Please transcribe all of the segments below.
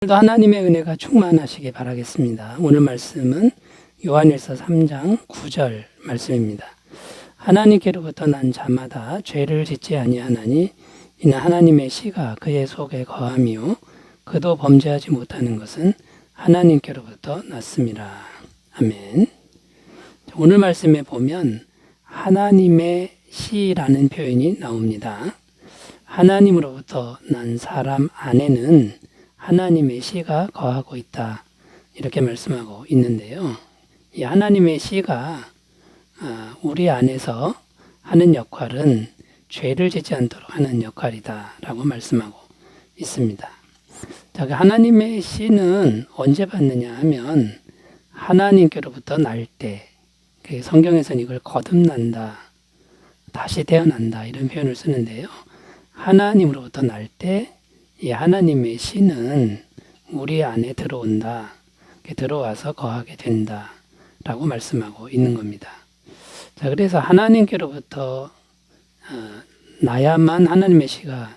오늘도 하나님의 은혜가 충만하시기 바라겠습니다. 오늘 말씀은 요한일서 3장 9절 말씀입니다. 하나님께로부터 난 자마다 죄를 짓지 아니하나니 이는 하나님의 씨가 그의 속에 거함이요 그도 범죄하지 못하는 것은 하나님께로부터 났습니다. 아멘. 오늘 말씀에 보면 하나님의 씨라는 표현이 나옵니다. 하나님으로부터 난 사람 안에는 하나님의 씨가 거하고 있다. 이렇게 말씀하고 있는데요. 이 하나님의 씨가 우리 안에서 하는 역할은 죄를 짓지 않도록 하는 역할이다. 라고 말씀하고 있습니다. 자, 하나님의 씨는 언제 받느냐 하면 하나님께로부터 날 때, 성경에서는 이걸 거듭난다, 다시 태어난다 이런 표현을 쓰는데요. 하나님으로부터 날 때 이 하나님의 씨는 우리 안에 들어온다, 들어와서 거하게 된다 라고 말씀하고 있는 겁니다. 자, 그래서 하나님께로부터 나야만 하나님의 씨가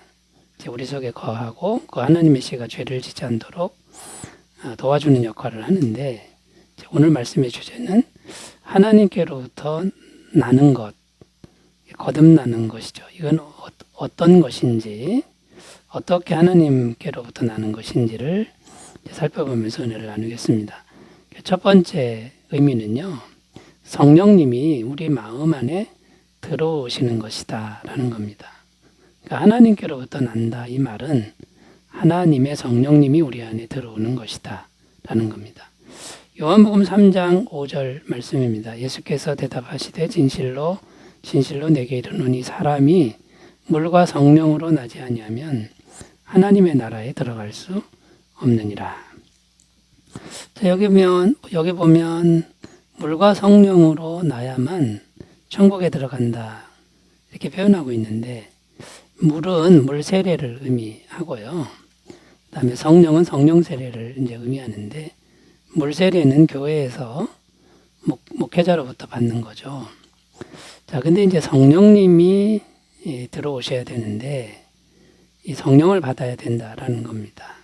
우리 속에 거하고 그 하나님의 씨가 죄를 짓지 않도록 도와주는 역할을 하는데, 오늘 말씀의 주제는 하나님께로부터 나는 것, 거듭나는 것이죠. 이건 어떤 것인지, 어떻게 하나님께로부터 나는 것인지를 살펴보면서 은혜를 나누겠습니다. 첫 번째 의미는요, 성령님이 우리 마음 안에 들어오시는 것이다 라는 겁니다. 그러니까 하나님께로부터 난다 이 말은 하나님의 성령님이 우리 안에 들어오는 것이다 라는 겁니다. 요한복음 3장 5절 말씀입니다. 예수께서 대답하시되 진실로 진실로 내게 이르노니 사람이 물과 성령으로 나지 아니하면 하나님의 나라에 들어갈 수 없느니라. 자, 여기 보면 물과 성령으로 나야만 천국에 들어간다 이렇게 표현하고 있는데, 물은 물 세례를 의미하고요. 그다음에 성령은 성령 세례를 이제 의미하는데, 물 세례는 교회에서 목회자로부터 받는 거죠. 자, 근데 이제 성령님이 들어오셔야 되는데 이 성령을 받아야 된다라는 겁니다.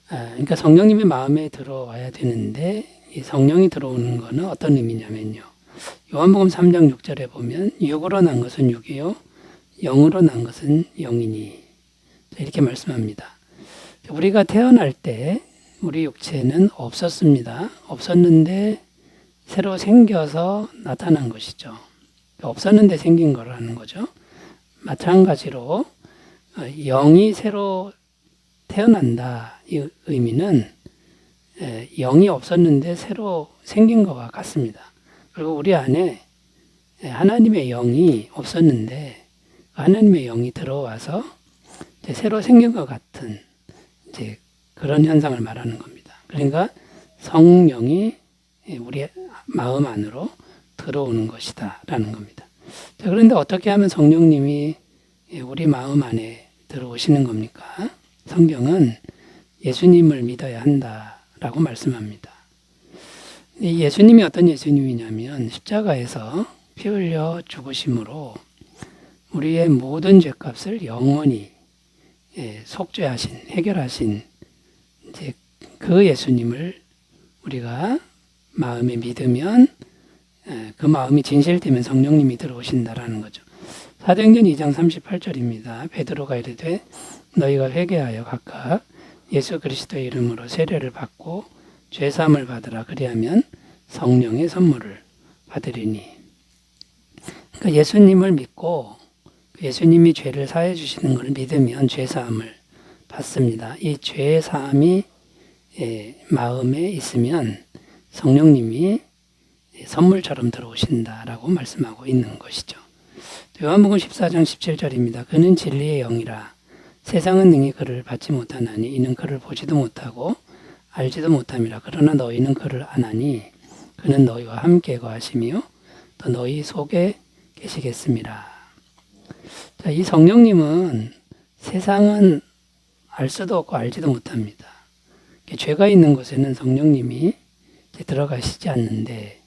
그러니까 성령님이 마음에 들어와야 되는데 이 성령이 들어오는 것은 어떤 의미냐면요. 요한복음 3장 6절에 보면 육으로 난 것은 육이요 영으로 난 것은 영이니 이렇게 말씀합니다. 우리가 태어날 때 우리 육체는 없었습니다. 없었는데 새로 생겨서 나타난 것이죠. 없었는데 생긴 거라는 거죠. 마찬가지로 영이 새로 태어난다 이 의미는 영이 없었는데 새로 생긴 것과 같습니다. 그리고 우리 안에 하나님의 영이 없었는데 하나님의 영이 들어와서 새로 생긴 것 같은 이제 그런 현상을 말하는 겁니다. 그러니까 성령이 우리 마음 안으로 들어오는 것이다 라는 겁니다. 자, 그런데 어떻게 하면 성령님이 우리 마음 안에 들어오시는 겁니까? 성경은 예수님을 믿어야 한다라고 말씀합니다. 이 예수님이 어떤 예수님이냐면 십자가에서 피 흘려 죽으심으로 우리의 모든 죄값을 영원히 속죄하신, 해결하신 이제 그 예수님을 우리가 마음에 믿으면 그 마음이 진실되면 성령님이 들어오신다라는 거죠. 사도행전 2장 38절입니다. 베드로가 이르되 너희가 회개하여 각각 예수 그리스도의 이름으로 세례를 받고 죄사함을 받으라. 그리하면 성령의 선물을 받으리니. 그러니까 예수님을 믿고 예수님이 죄를 사해 주시는 것을 믿으면 죄사함을 받습니다. 이 죄사함이 마음에 있으면 성령님이 선물처럼 들어오신다라고 말씀하고 있는 것이죠. 요한복음 14장 17절입니다. 그는 진리의 영이라 세상은 능히 그를 받지 못하나니 이는 그를 보지도 못하고 알지도 못함이라. 그러나 너희는 그를 아나니 그는 너희와 함께 거하시며 또 너희 속에 계시겠습니다. 자, 이 성령님은 세상은 알 수도 없고 알지도 못합니다. 죄가 있는 곳에는 성령님이 들어가시지 않는데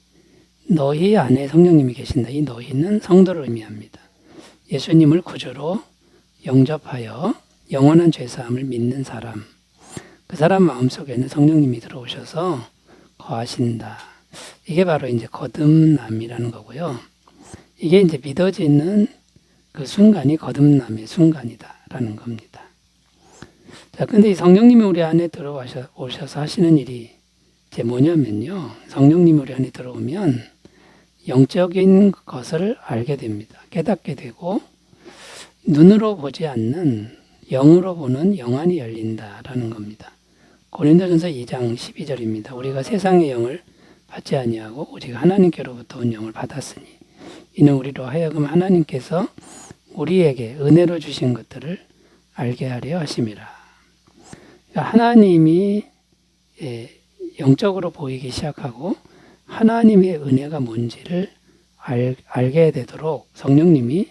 너희 안에 성령님이 계신다. 이 너희는 성도를 의미합니다. 예수님을 구주로 영접하여 영원한 죄사함을 믿는 사람, 그 사람 마음속에는 성령님이 들어오셔서 거하신다. 이게 바로 이제 거듭남이라는 거고요. 이게 이제 믿어지는 그 순간이 거듭남의 순간이다라는 겁니다. 자, 근데 이 성령님이 우리 안에 들어오셔서 하시는 일이 이제 뭐냐면요. 성령님이 우리 안에 들어오면 영적인 것을 알게 됩니다. 깨닫게 되고 눈으로 보지 않는 영으로 보는 영안이 열린다라는 겁니다. 고린도전서 2장 12절입니다. 우리가 세상의 영을 받지 아니하고 오직 하나님께로부터 온 영을 받았으니 이는 우리로 하여금 하나님께서 우리에게 은혜로 주신 것들을 알게 하려 하심이라. 그러니까 하나님이 영적으로 보이기 시작하고 하나님의 은혜가 뭔지를 알게 되도록 성령님이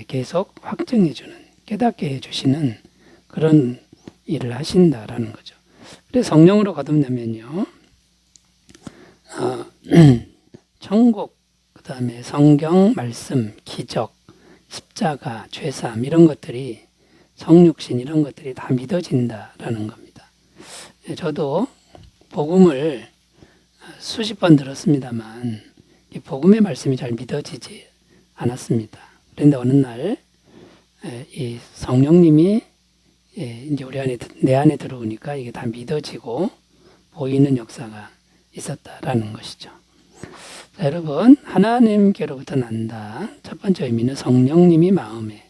계속 확증해주는, 깨닫게 해주시는 그런 일을 하신다라는 거죠. 그래서 성령으로 거듭나면요, 천국, 그 다음에 성경 말씀, 기적, 십자가, 죄사함 이런 것들이 성육신 이런 것들이 다 믿어진다라는 겁니다. 저도 복음을 수십 번 들었습니다만 이 복음의 말씀이 잘 믿어지지 않았습니다. 그런데 어느 날 이 성령님이 이제 우리 안에 내 안에 들어오니까 이게 다 믿어지고 보이는 역사가 있었다라는 것이죠. 자, 여러분 하나님께로부터 난다. 첫 번째 의미는 성령님이 마음에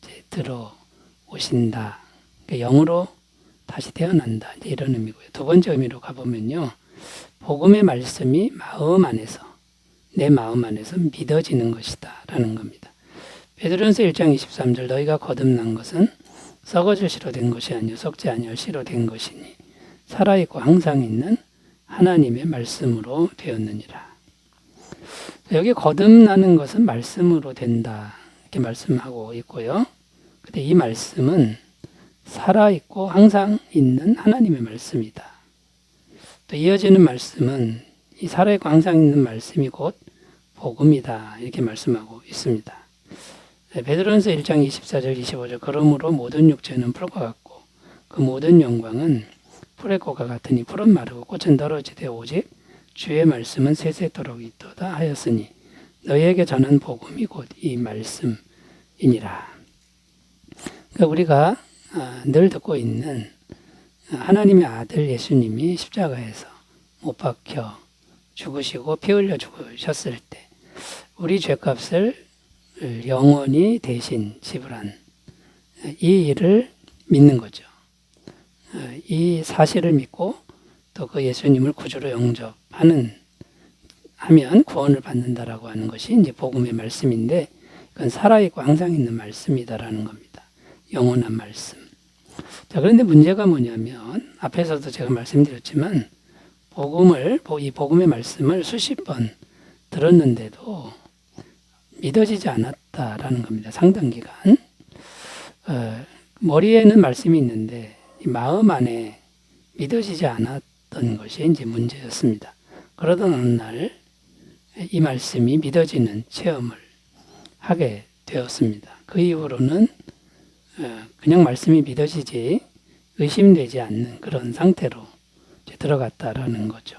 이제 들어오신다. 그러니까 영으로 다시 태어난다. 이제 이런 의미고요. 두 번째 의미로 가보면요, 복음의 말씀이 마음 안에서 내 마음 안에서 믿어지는 것이다라는 겁니다. 베드로전서 1장 23절 너희가 거듭난 것은 썩어질 씨로 된 것이 아니요 썩지 아니할 씨로 된 것이니 살아있고 항상 있는 하나님의 말씀으로 되었느니라. 여기 거듭나는 것은 말씀으로 된다 이렇게 말씀하고 있고요. 근데 이 말씀은 살아있고 항상 있는 하나님의 말씀이다. 또 이어지는 말씀은 이 살아있고 항상 있는 말씀이 곧 복음이다 이렇게 말씀하고 있습니다. 베드로전서 1장 24절 25절 그러므로 모든 육체는 풀과 같고 그 모든 영광은 풀의 꽃과 같으니 풀은 마르고 꽃은 떨어지되 오직 주의 말씀은 세세토록 있도다 하였으니 너희에게 전한 복음이 곧 이 말씀이니라. 그러니까 우리가 늘 듣고 있는 하나님의 아들 예수님이 십자가에서 못 박혀 죽으시고 피 흘려 죽으셨을 때 우리 죄값을 영원히 대신 지불한 이 일을 믿는 거죠. 이 사실을 믿고 또 그 예수님을 구주로 영접하면 구원을 받는다라고 하는 것이 이제 복음의 말씀인데 그건 살아있고 항상 있는 말씀이다라는 겁니다. 영원한 말씀. 자, 그런데 문제가 뭐냐면 앞에서도 제가 말씀드렸지만 이 복음의 말씀을 수십 번 들었는데도 믿어지지 않았다라는 겁니다. 상당 기간. 머리에는 말씀이 있는데 이 마음 안에 믿어지지 않았던 것이 이제 문제였습니다. 그러던 어느 날 이 말씀이 믿어지는 체험을 하게 되었습니다. 그 이후로는 그냥 말씀이 믿어지지 의심되지 않는 그런 상태로 이제 들어갔다라는 거죠.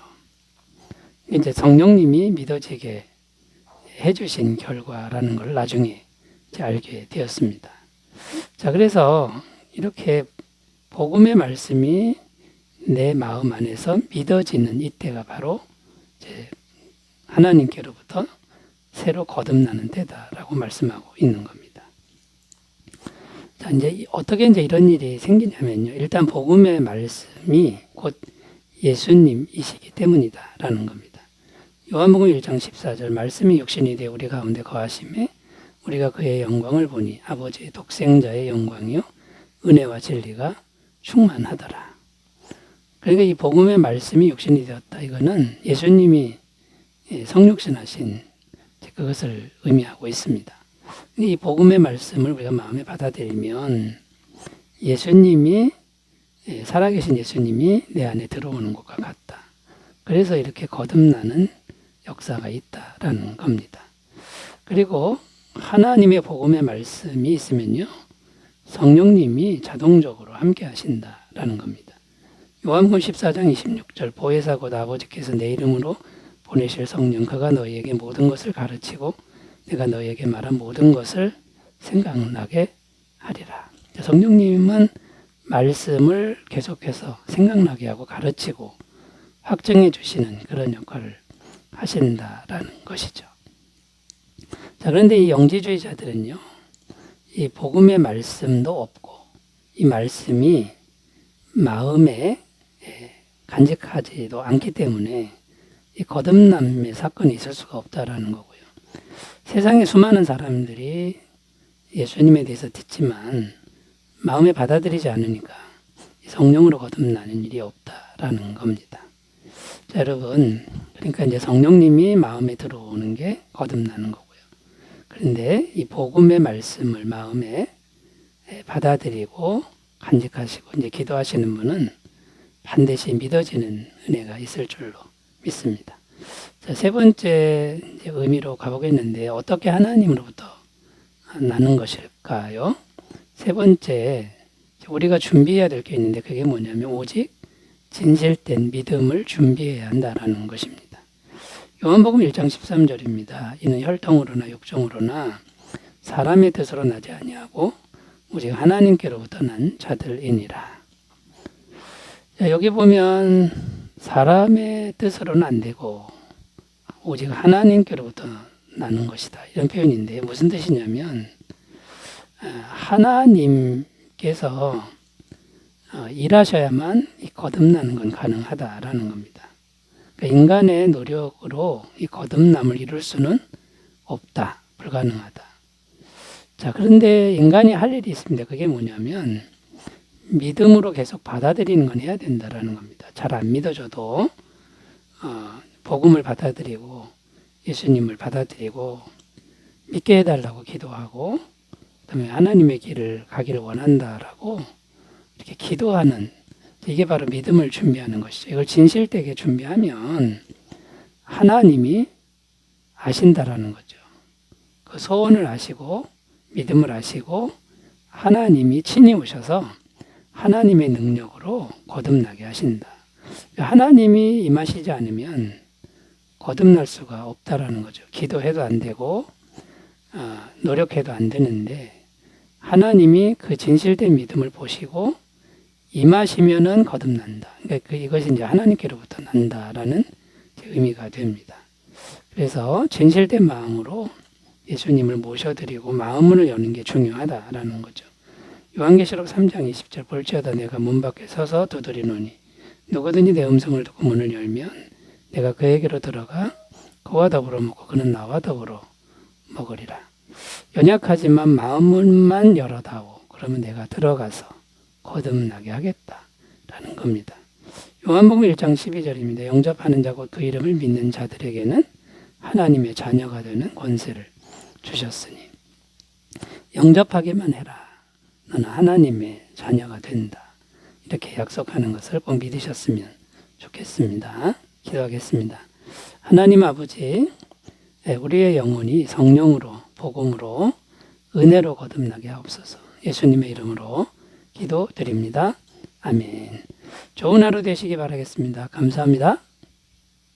이제 성령님이 믿어지게 해주신 결과라는 걸 나중에 이제 알게 되었습니다. 자, 그래서 이렇게 복음의 말씀이 내 마음 안에서 믿어지는 이때가 바로 이제 하나님께로부터 새로 거듭나는 때다라고 말씀하고 있는 겁니다. 자, 이제 어떻게 이제 이런 일이 생기냐면요. 일단 복음의 말씀이 곧 예수님이시기 때문이다라는 겁니다. 요한복음 1장 14절 말씀이 육신이 되어 우리 가운데 거하심에 우리가 그의 영광을 보니 아버지의 독생자의 영광이요 은혜와 진리가 충만하더라. 그러니까 이 복음의 말씀이 육신이 되었다. 이거는 예수님이 성육신하신 그것을 의미하고 있습니다. 이 복음의 말씀을 우리가 마음에 받아들이면 예수님이 살아계신 예수님이 내 안에 들어오는 것과 같다. 그래서 이렇게 거듭나는 역사가 있다라는 겁니다. 그리고 하나님의 복음의 말씀이 있으면요 성령님이 자동적으로 함께 하신다라는 겁니다. 요한복음 14장 26절 보혜사 곧 아버지께서 내 이름으로 보내실 성령 그가 너희에게 모든 것을 가르치고 내가 너희에게 말한 모든 것을 생각나게 하리라. 성령님은 말씀을 계속해서 생각나게 하고 가르치고 확증해 주시는 그런 역할을 하신다라는 것이죠. 자, 그런데 이 영지주의자들은요, 이 복음의 말씀도 없고 이 말씀이 마음에 간직하지도 않기 때문에 이 거듭남의 사건이 있을 수가 없다라는 거고요. 세상에 수많은 사람들이 예수님에 대해서 듣지만 마음에 받아들이지 않으니까 성령으로 거듭나는 일이 없다라는 겁니다. 자, 여러분, 그러니까 이제 성령님이 마음에 들어오는 게 거듭나는 거고요. 그런데 이 복음의 말씀을 마음에 받아들이고 간직하시고 이제 기도하시는 분은 반드시 믿어지는 은혜가 있을 줄로 믿습니다. 자, 세 번째 이제 의미로 가보겠는데 어떻게 하나님으로부터 나는 것일까요? 세 번째, 우리가 준비해야 될 게 있는데 그게 뭐냐면 오직 진실된 믿음을 준비해야 한다라는 것입니다. 요한복음 1장 13절입니다. 이는 혈통으로나 육정으로나 사람의 뜻으로 나지 아니하고 오직 하나님께로부터 난 자들이니라. 자, 여기 보면 사람의 뜻으로는 안 되고 오직 하나님께로부터 나는 것이다. 이런 표현인데 무슨 뜻이냐면 하나님께서 일하셔야만 이 거듭나는 건 가능하다라는 겁니다. 그러니까 인간의 노력으로 이 거듭남을 이룰 수는 없다. 불가능하다. 자, 그런데 인간이 할 일이 있습니다. 그게 뭐냐면 믿음으로 계속 받아들이는 건 해야 된다라는 겁니다. 잘 안 믿어져도 복음을 받아들이고 예수님을 받아들이고 믿게 해달라고 기도하고 그다음에 하나님의 길을 가기를 원한다라고 이렇게 기도하는, 이게 바로 믿음을 준비하는 것이죠. 이걸 진실되게 준비하면 하나님이 아신다라는 거죠. 그 소원을 아시고 믿음을 아시고 하나님이 친히 오셔서 하나님의 능력으로 거듭나게 하신다. 하나님이 임하시지 않으면 거듭날 수가 없다라는 거죠. 기도해도 안 되고 노력해도 안 되는데 하나님이 그 진실된 믿음을 보시고 임하시면은 거듭난다. 그러니까 이것이 이제 하나님께로부터 난다라는 의미가 됩니다. 그래서 진실된 마음으로 예수님을 모셔드리고 마음문을 여는 게 중요하다라는 거죠. 요한계시록 3장 20절 볼지어다 내가 문 밖에 서서 두드리노니 누구든지 내 음성을 듣고 문을 열면 내가 그에게로 들어가 그와 더불어 먹고 그는 나와 더불어 먹으리라. 연약하지만 마음문만 열어다오. 그러면 내가 들어가서 거듭나게 하겠다라는 겁니다. 요한복음 1장 12절입니다. 영접하는 자 곧 그 이름을 믿는 자들에게는 하나님의 자녀가 되는 권세를 주셨으니 영접하기만 해라. 너는 하나님의 자녀가 된다. 이렇게 약속하는 것을 꼭 믿으셨으면 좋겠습니다. 기도하겠습니다. 하나님 아버지, 우리의 영혼이 성령으로 복음으로 은혜로 거듭나게 하옵소서. 예수님의 이름으로 기도드립니다. 아멘. 좋은 하루 되시기 바라겠습니다. 감사합니다.